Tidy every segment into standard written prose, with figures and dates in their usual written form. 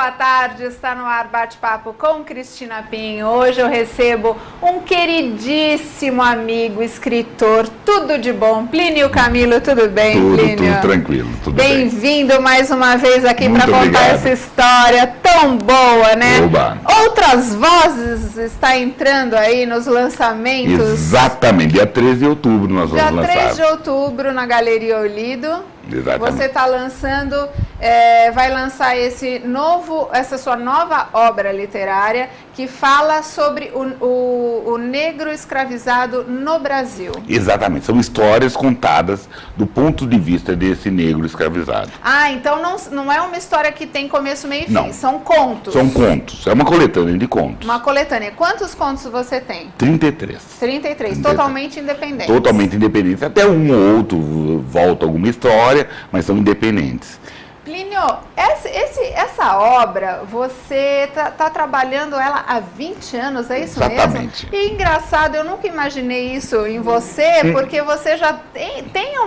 boa tarde. Está no ar Bate-Papo com Cristina Pinho. Hoje eu recebo um queridíssimo amigo, escritor, tudo de bom. Plínio Camilo, tudo bem, Plínio? Tudo tranquilo, tudo bem. Bem-vindo mais uma vez aqui para contar obrigado. Essa história tão boa, né? Oba. Outras Vozes está entrando aí nos lançamentos. Exatamente, dia 13 de outubro nós vamos lançar. Dia 3 de outubro na Galeria Olido. Exatamente. Você está lançando, vai lançar essa sua nova obra literária que fala sobre o negro escravizado no Brasil. Exatamente, são histórias contadas do ponto de vista desse negro escravizado. Ah, então não é uma história que tem começo, meio e fim, Não. são contos. São contos, é uma coletânea de contos. Uma coletânea. Quantos contos você tem? 33. 33, totalmente independentes. Totalmente independentes, até um ou outro volta alguma história, mas são independentes. Plínio, essa obra, você tá trabalhando ela há 20 anos, é isso Exatamente. mesmo? E engraçado, eu nunca imaginei isso em você, porque você já tem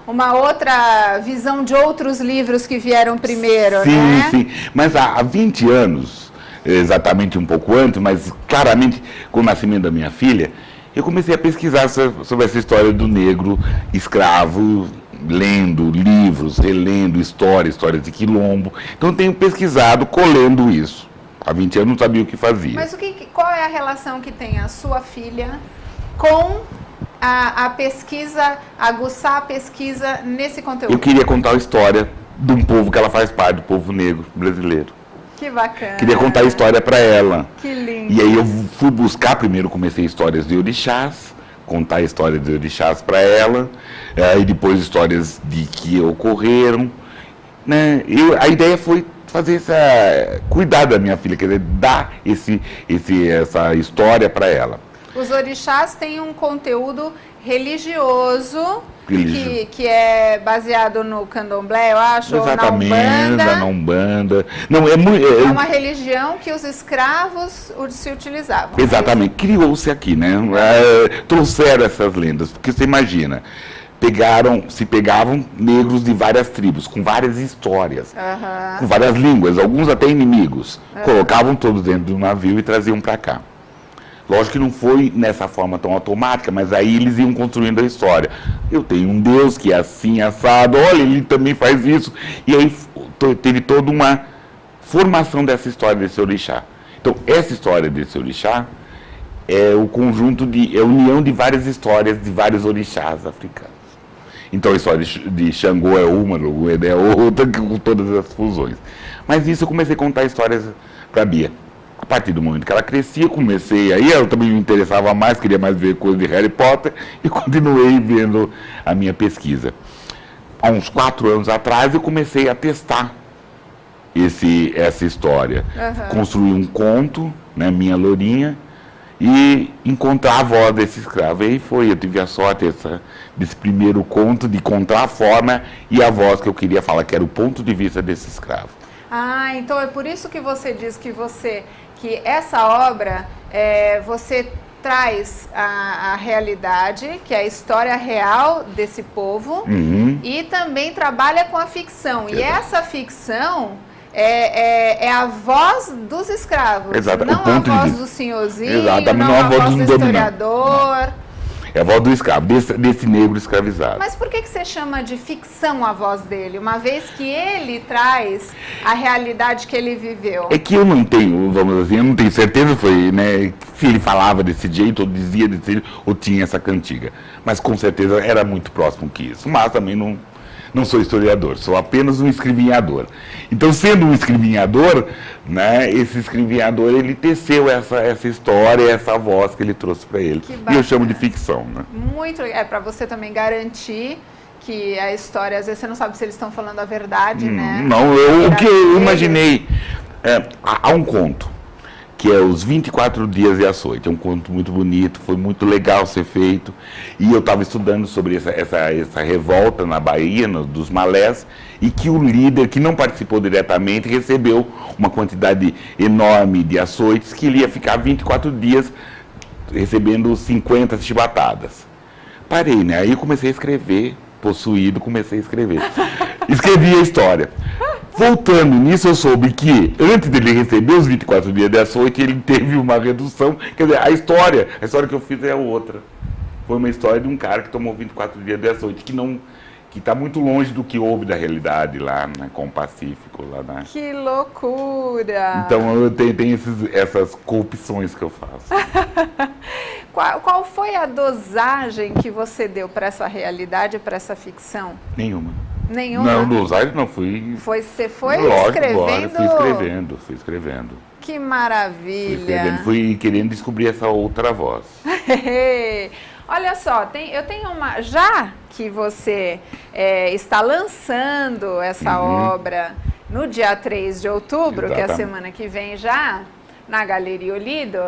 uma outra visão de outros livros que vieram primeiro, né? Sim, mas há 20 anos, exatamente um pouco antes, mas claramente com o nascimento da minha filha, eu comecei a pesquisar sobre essa história do negro escravo, lendo livros, relendo histórias de quilombo. Então eu tenho pesquisado, colhendo isso. Há 20 anos não sabia o que fazia. Mas qual é a relação que tem a sua filha com a pesquisa, aguçar a pesquisa nesse conteúdo? Eu queria contar a história de um povo que ela faz parte, do povo negro brasileiro. Que bacana. Queria contar a história para ela. Que lindo. E aí eu fui buscar, primeiro comecei histórias de orixás, contar a história de orixás para ela, e depois histórias de que ocorreram, né? A ideia foi fazer cuidar da minha filha, quer dizer, dar essa história para ela. Os orixás têm um conteúdo religioso. Que é baseado no candomblé, eu acho, exatamente, na Umbanda. Não, é uma religião que os escravos se utilizavam. Exatamente, criou-se aqui, né? Trouxeram essas lendas, porque você imagina, se pegavam negros de várias tribos, com várias histórias, com várias línguas, alguns até inimigos, colocavam todos dentro do navio e traziam para cá. Lógico que não foi nessa forma tão automática, mas aí eles iam construindo a história. Eu tenho um Deus que é assim, assado, olha, ele também faz isso. E aí teve toda uma formação dessa história desse orixá. Então, essa história desse orixá é o conjunto é a união de várias histórias de vários orixás africanos. Então, a história de Xangô é uma, Logoeda é outra, com todas as fusões. Mas isso eu comecei a contar histórias para a Bia. A partir do momento que ela crescia, comecei aí, ela também me interessava mais, queria mais ver coisas de Harry Potter, e continuei vendo a minha pesquisa. Há uns 4 anos atrás, eu comecei a testar essa história. Construí um conto, né, Minha Lourinha, e encontrar a voz desse escravo. E aí eu tive a sorte desse primeiro conto, de encontrar a forma e a voz que eu queria falar, que era o ponto de vista desse escravo. Ah, então é por isso que você diz que essa obra, você traz a realidade, que é a história real desse povo, e também trabalha com a ficção. E essa ficção é a voz dos escravos, exato, não a voz do senhorzinho, não a voz do historiador. É a voz do escravo, desse negro escravizado. Mas por que você chama de ficção a voz dele, uma vez que ele traz a realidade que ele viveu? É que eu não tenho, vamos dizer, eu não tenho certeza né, se ele falava desse jeito, ou dizia desse jeito, ou tinha essa cantiga. Mas com certeza era muito próximo que isso. Mas também não sou historiador, sou apenas um escrivinhador. Então, sendo um escrivinhador, né, esse escrivinhador, ele teceu essa história, essa voz que ele trouxe para ele. E eu chamo de ficção. Né? Muito, para você também garantir que a história, às vezes você não sabe se eles estão falando a verdade, né? Não, o que eu imaginei, há um conto, que é Os 24 Dias e Açoite. É um conto muito bonito, foi muito legal ser feito. E eu estava estudando sobre essa revolta na Bahia, dos malés, e que o líder, que não participou diretamente, recebeu uma quantidade enorme de açoites, que ele ia ficar 24 dias recebendo 50 chibatadas. Parei, né? Aí eu comecei a escrever, possuído, comecei a escrever. Escrevi a história. Voltando nisso, eu soube que antes dele receber os 24 dias de açoite, ele teve uma redução. Quer dizer, a história que eu fiz é outra. Foi uma história de um cara que tomou 24 dias de açoite, que está muito longe do que houve da realidade lá, né, com o Pacífico. Lá na... Que loucura! Então eu tenho essas corrupções que eu faço. Qual foi a dosagem que você deu para essa realidade, para essa ficção? Nenhuma. Nenhuma? Não, dosagem não fui... Você foi lógico, escrevendo? Fui escrevendo. Que maravilha! Fui querendo descobrir essa outra voz. Olha só, eu tenho uma... Já que você está lançando essa obra no dia 3 de outubro, Exatamente. que é a semana que vem já, na Galeria Olido,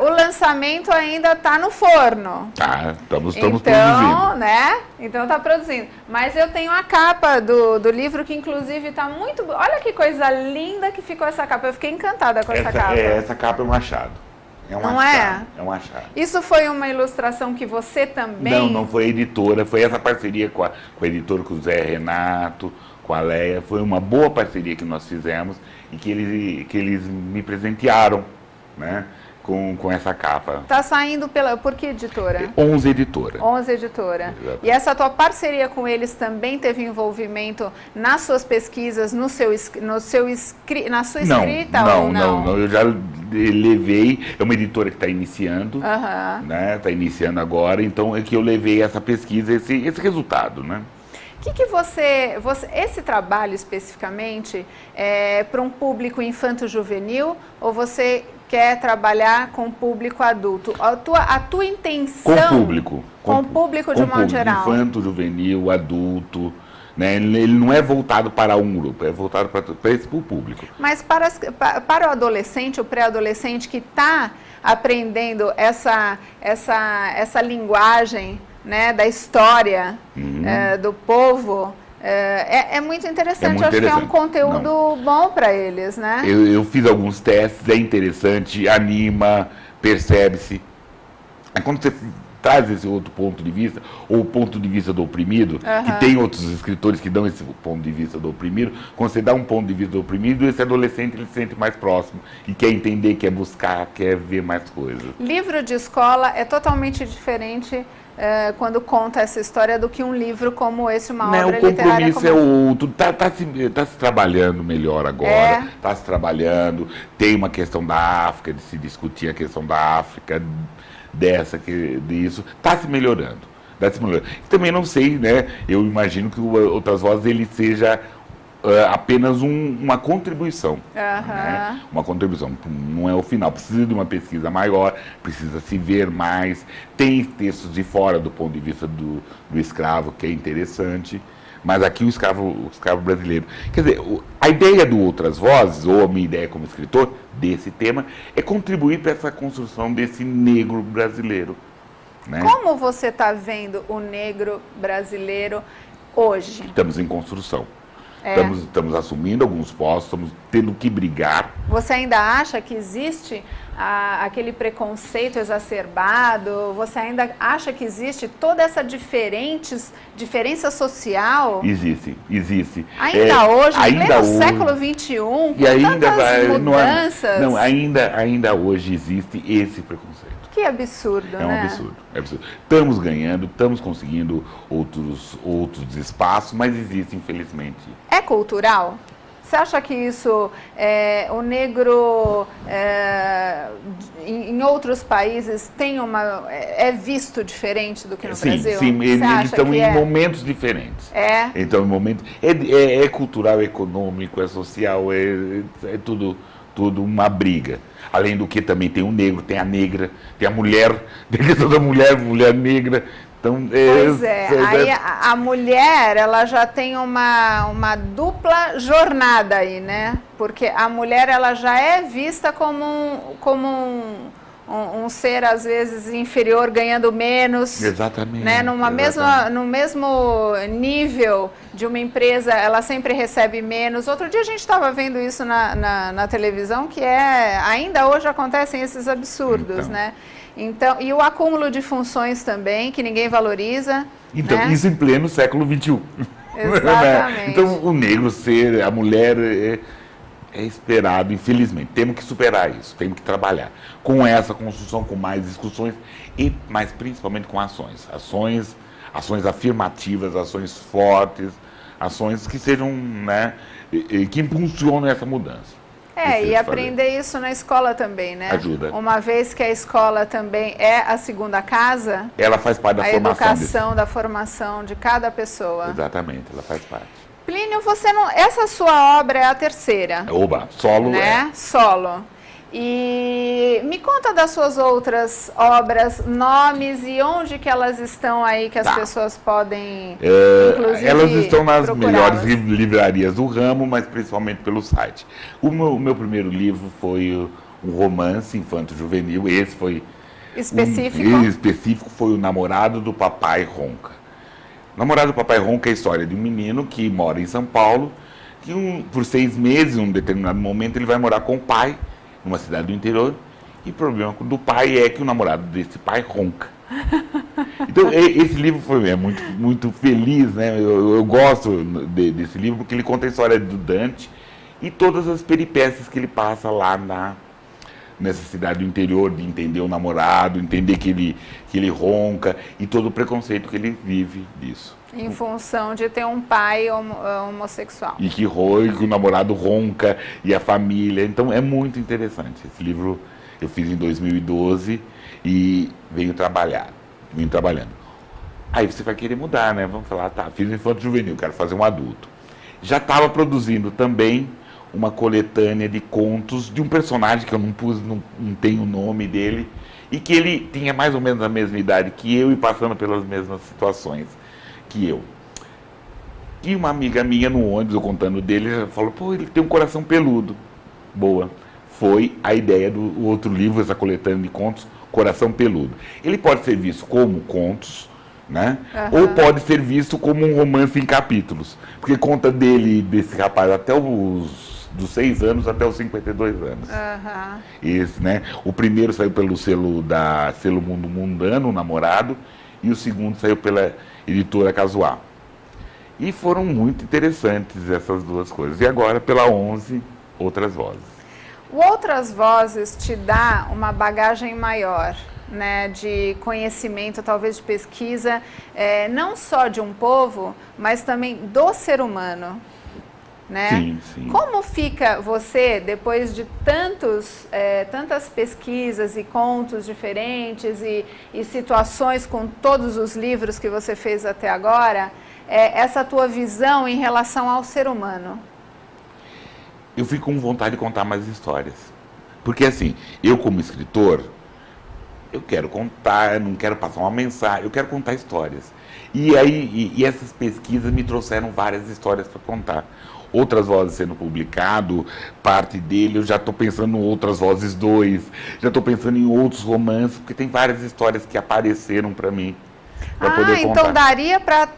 o lançamento ainda está no forno. Estamos então, produzindo. Né? Então está produzindo. Mas eu tenho a capa do livro que inclusive está muito... Olha que coisa linda que ficou essa capa. Eu fiquei encantada com essa capa. Essa capa é um achado. Não é? É um achado. Isso foi uma ilustração que você também... Não foi a editora. Foi essa parceria com o editor, com o Zé Renato, com a Leia. Foi uma boa parceria que nós fizemos e que eles me presentearam, né? Com essa capa. Está saindo por que editora? 11 Editora. 11 Editora. Exatamente. E essa tua parceria com eles também teve envolvimento nas suas pesquisas, na sua escrita ou não? Não. Eu já levei, é uma editora que está iniciando, Uhum. né? Está iniciando agora, então é que eu levei essa pesquisa, esse resultado, né? Que esse trabalho especificamente é para um público infanto-juvenil ou você quer trabalhar com público adulto? A tua intenção... Com o público de modo geral. Infanto, juvenil, adulto, né? Ele não é voltado para um grupo, é voltado para esse público. Mas para o adolescente, o pré-adolescente que está aprendendo essa linguagem, né, da história do povo, é muito interessante. Acho que é um conteúdo bom para eles, né? Eu fiz alguns testes, é interessante, anima, percebe-se. Quando você traz esse outro ponto de vista, ou o ponto de vista do oprimido, que tem outros escritores que dão esse ponto de vista do oprimido, quando você dá um ponto de vista do oprimido, esse adolescente ele se sente mais próximo e quer entender, quer buscar, quer ver mais coisas. Livro de escola é totalmente diferente quando conta essa história do que um livro como esse, uma obra literária como essa. O compromisso é outro, tá se trabalhando melhor agora, está se trabalhando, tem uma questão da África, de se discutir a questão da África, disso, está se melhorando. Também não sei, né? Eu imagino que Outras Vozes ele seja apenas uma contribuição. Né? Uma contribuição, não é o final. Precisa de uma pesquisa maior, precisa se ver mais. Tem textos de fora do ponto de vista do escravo, que é interessante. Mas aqui o escravo brasileiro. Quer dizer, a ideia do Outras Vozes, ou a minha ideia como escritor, desse tema, é contribuir para essa construção desse negro brasileiro. Né? Como você está vendo o negro brasileiro hoje? Estamos em construção. Estamos assumindo alguns postos, estamos tendo que brigar. Você ainda acha que existe aquele preconceito exacerbado? Você ainda acha que existe toda essa diferença social? Existe. Ainda hoje, em pleno século XXI, com tantas mudanças. Ainda hoje existe esse preconceito. Que absurdo, né? É um absurdo. Estamos ganhando, estamos conseguindo outros espaços, mas existe, infelizmente. É cultural? Você acha que isso, o negro em outros países é visto diferente do que no Brasil? Sim, eles estão em momentos diferentes. Então, em momentos, é cultural, é econômico, é social, é tudo uma briga. Além do que também tem o negro, tem a negra, tem a mulher, tem a questão da mulher negra. Então, aí a mulher, ela já tem uma dupla jornada aí, né? Porque a mulher, ela já é vista como um ser, às vezes, inferior, ganhando menos. Exatamente. Né? No mesmo nível de uma empresa, ela sempre recebe menos. Outro dia a gente estava vendo isso na televisão, que ainda hoje acontecem esses absurdos, né? Então, e o acúmulo de funções também, que ninguém valoriza. Então, né? Isso em pleno século XXI. Exatamente. Então, o negro ser, a mulher é esperado, infelizmente. Temos que superar isso, temos que trabalhar com essa construção, com mais discussões, mas principalmente com ações. Ações afirmativas, ações fortes, ações que sejam, né, que impulsionem essa mudança. E aprender isso na escola também, né? Ajuda. Uma vez que a escola também é a segunda casa, ela faz parte da formação. A educação, da formação de cada pessoa. Exatamente, ela faz parte. Plínio, essa sua obra é a terceira. Oba, solo, né? Solo. E me conta das suas outras obras, nomes e onde que elas estão aí, que as pessoas podem, inclusive, elas estão nas melhores livrarias do ramo, mas principalmente pelo site. O meu primeiro livro foi um romance infanto-juvenil, esse foi... Específico foi O Namorado do Papai Ronca. O Namorado do Papai Ronca é a história de um menino que mora em São Paulo, que por 6 meses, em um determinado momento, ele vai morar com o pai, numa cidade do interior, e o problema do pai é que o namorado desse pai ronca. Então, esse livro é muito, muito feliz, né? Eu gosto desse livro porque ele conta a história do Dante e todas as peripécias que ele passa lá nessa cidade do interior, de entender o namorado, entender que ele ronca e todo o preconceito que ele vive disso. Em função de ter um pai homossexual. E que o namorado ronca e a família. Então é muito interessante. Esse livro eu fiz em 2012 e venho trabalhando. Aí você vai querer mudar, né? Vamos falar, tá, fiz um infanto juvenil, quero fazer um adulto. Já estava produzindo também uma coletânea de contos de um personagem que eu não tenho o nome dele, e que ele tinha mais ou menos a mesma idade que eu e passando pelas mesmas situações que eu. E uma amiga minha no ônibus, eu contando dele, já falou, pô, ele tem um coração peludo. Boa. Foi a ideia do outro livro, essa coletânea de contos, Coração Peludo. Ele pode ser visto como contos, né? Ou pode ser visto como um romance em capítulos. Porque conta desse rapaz até dos 6 anos até os 52 anos. Esse, né? O primeiro saiu pelo selo Mundo Mundano, O Namorado, e o segundo saiu pela editora Casual. E foram muito interessantes essas duas coisas. E agora, pela 11, Outras Vozes. O Outras Vozes te dá uma bagagem maior, né, de conhecimento, talvez de pesquisa, não só de um povo, mas também do ser humano. Né? Sim, sim. Como fica você, depois de tantas pesquisas e contos diferentes e situações com todos os livros que você fez até agora, essa tua visão em relação ao ser humano? Eu fico com vontade de contar mais histórias. Porque assim, eu como escritor, eu quero contar, eu não quero passar uma mensagem, eu quero contar histórias. E essas pesquisas me trouxeram várias histórias para contar. Outras Vozes sendo publicado, parte dele, eu já estou pensando em Outras Vozes 2, já estou pensando em outros romances, porque tem várias histórias que apareceram para mim, para poder contar. Então daria para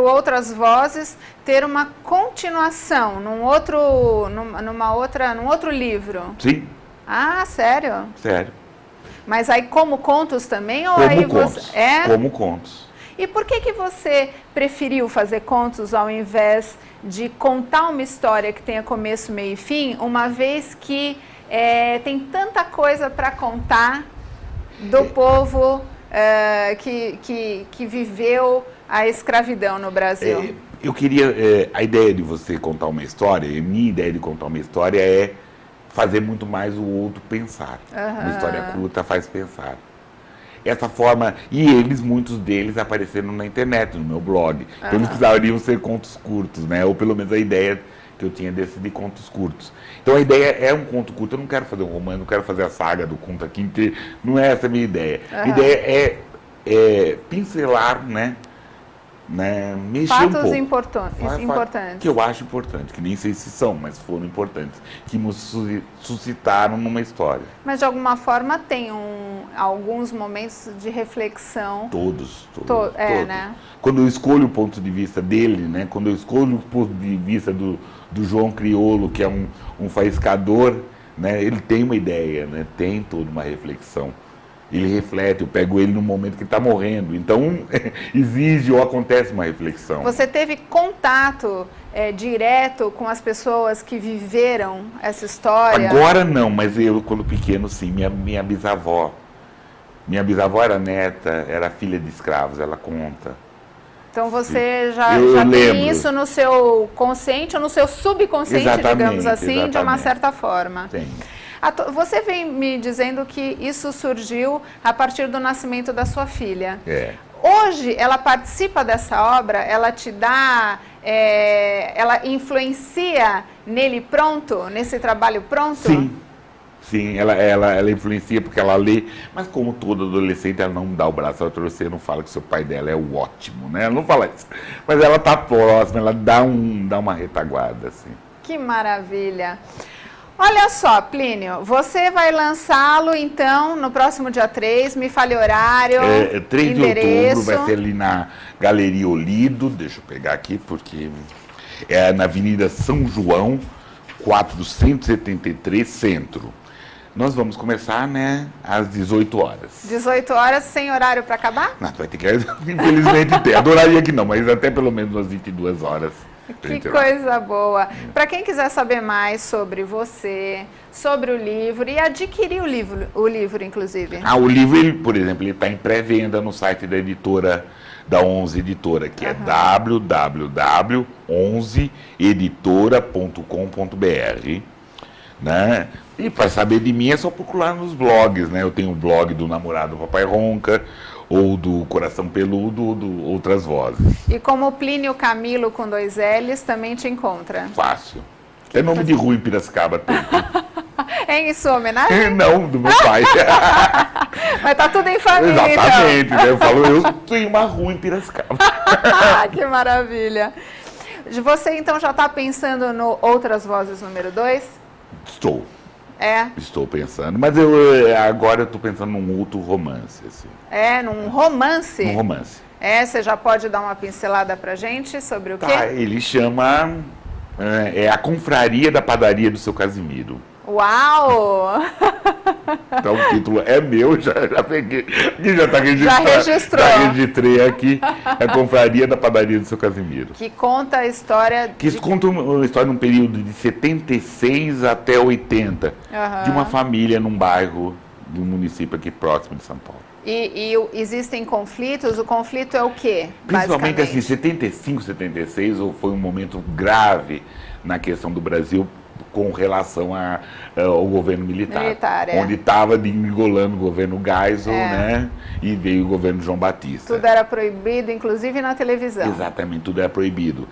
Outras Vozes ter uma continuação num outro livro? Sim. Ah, sério? Sério. Mas aí como contos também? Ou como aí contos, como contos. E por que você preferiu fazer contos ao invés de contar uma história que tenha começo, meio e fim, uma vez que tem tanta coisa para contar do povo que viveu a escravidão no Brasil? Eu queria, a ideia de você contar uma história, a minha ideia de contar uma história é fazer muito mais o outro pensar. Uma história curta faz pensar. Essa forma, e muitos deles apareceram na internet, no meu blog. Então eles precisariam ser contos curtos, né? Ou pelo menos a ideia que eu tinha de contos curtos. Então a ideia é um conto curto, eu não quero fazer um romance, não quero fazer a saga do Kunta Kinte, não é essa a minha ideia. A ideia é pincelar, né? Mexer fatos um pouco. importantes. Que eu acho importante, que nem sei se são, mas foram importantes, que nos suscitaram numa história. Mas de alguma forma tem alguns momentos de reflexão. Todos. Né? Quando eu escolho o ponto de vista dele, né? Quando eu escolho o ponto de vista do João Criolo, que é um faiscador, né? Ele tem uma ideia, né? Tem toda uma reflexão. ele reflete, eu pego ele no momento que está morrendo. Então, exige ou acontece uma reflexão. Você teve contato direto com as pessoas que viveram essa história? Agora não, mas eu, quando pequeno, sim. Minha bisavó. Minha bisavó era neta, era filha de escravos, ela conta. Então você já lembro. tem isso no seu consciente ou no seu subconsciente, digamos assim, de uma certa forma. Tem. Você vem me dizendo que isso surgiu a partir do nascimento da sua filha. Hoje, ela participa dessa obra, ela te dá, ela influencia nele pronto, nesse trabalho pronto? Sim. Sim, ela influencia porque ela lê, mas como todo adolescente, ela não dá o braço a torcer, não fala que seu pai dela é o ótimo, né? Ela não fala isso. Mas ela tá próxima, ela dá uma retaguarda, assim. Que maravilha! Olha só, Plínio, você vai lançá-lo, então, no próximo dia 3, me fale horário, 3 endereço. de outubro, vai ser ali na Galeria Olido, deixa eu pegar aqui, porque é na Avenida São João, 473, Centro. Nós vamos começar, né, às 18 horas. 18 horas, sem horário para acabar? Não, vai ter que, infelizmente, ter. Adoraria que não, mas até pelo menos às 22 horas. Que coisa boa. Para quem quiser saber mais sobre você, sobre o livro e adquirir o livro inclusive. O livro, ele, por exemplo, ele está em pré-venda no site da editora, da 11 Editora, que é www.11editora.com.br, né? E para saber de mim é só procurar nos blogs, né? Eu tenho o blog do Namorado Papai Ronca, ou do Coração Peludo, ou do Outras Vozes. E como Plínio Camilo com 2 L's, também te encontra? Fácil. É nome de rua em Piracicaba. É em sua homenagem? Não, do meu pai. Mas tá tudo em família. Exatamente, então. Né? Eu falo, eu tenho uma rua em Piracicaba. Que maravilha. Você então já está pensando no Outras Vozes número 2? Estou. Estou pensando, mas agora eu estou pensando num outro romance. Assim. Num romance? Um romance. Você já pode dar uma pincelada pra gente sobre o quê? Ele chama A Confraria da Padaria do Seu Casimiro. Uau! Então o título é meu, já peguei. Aqui já está registrado. Já registrou. Já registrei aqui. A Confraria da Padaria do Seu Casimiro. Que conta a história... conta uma história num período de 76 até 80. De uma família num bairro de um município aqui próximo de São Paulo. E existem conflitos? O conflito é o quê? Principalmente assim, 75, 76 foi um momento grave na questão do Brasil com relação ao governo militar onde estava engolando o governo Geisel, né? E veio o governo João Batista. Tudo era proibido, inclusive na televisão. Exatamente, tudo era proibido.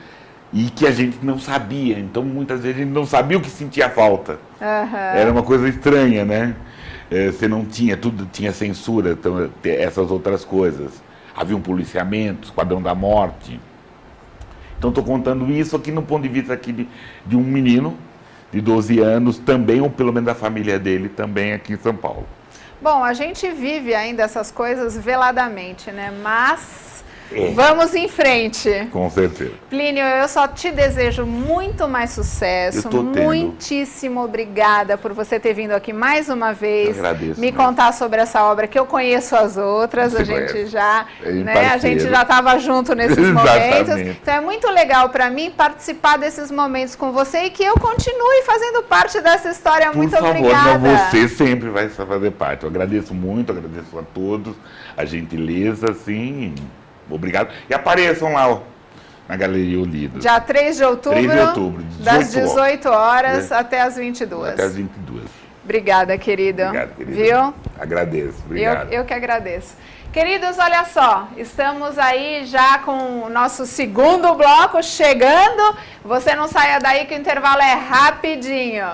E que a gente não sabia, então muitas vezes a gente não sabia o que sentia falta. Era uma coisa estranha, né? Você não tinha, tudo tinha censura, então, essas outras coisas. Havia um policiamento, Esquadrão da Morte. Então estou contando isso aqui no ponto de vista aqui de um menino de 12 anos, também, ou pelo menos da família dele, também aqui em São Paulo. Bom, a gente vive ainda essas coisas veladamente, né? Mas vamos em frente. Com certeza. Plínio, eu só te desejo muito mais sucesso. Muitíssimo obrigada por você ter vindo aqui mais uma vez. Eu agradeço, me contar sobre essa obra, que eu conheço as outras. A gente já estava junto nesses momentos. Então é muito legal para mim participar desses momentos com você e que eu continue fazendo parte dessa história. Muito obrigada. Por favor, você sempre vai fazer parte. Eu agradeço muito, agradeço a todos a gentileza, assim. Obrigado. E apareçam lá na Galeria Olido. Dia 3 de outubro, das 18 horas até as 22. Até as 22. Obrigada, querido. Obrigado, querido. Viu? Agradeço. Obrigado. Eu que agradeço. Queridos, olha só, estamos aí já com o nosso segundo bloco chegando. Você não saia daí que o intervalo é rapidinho.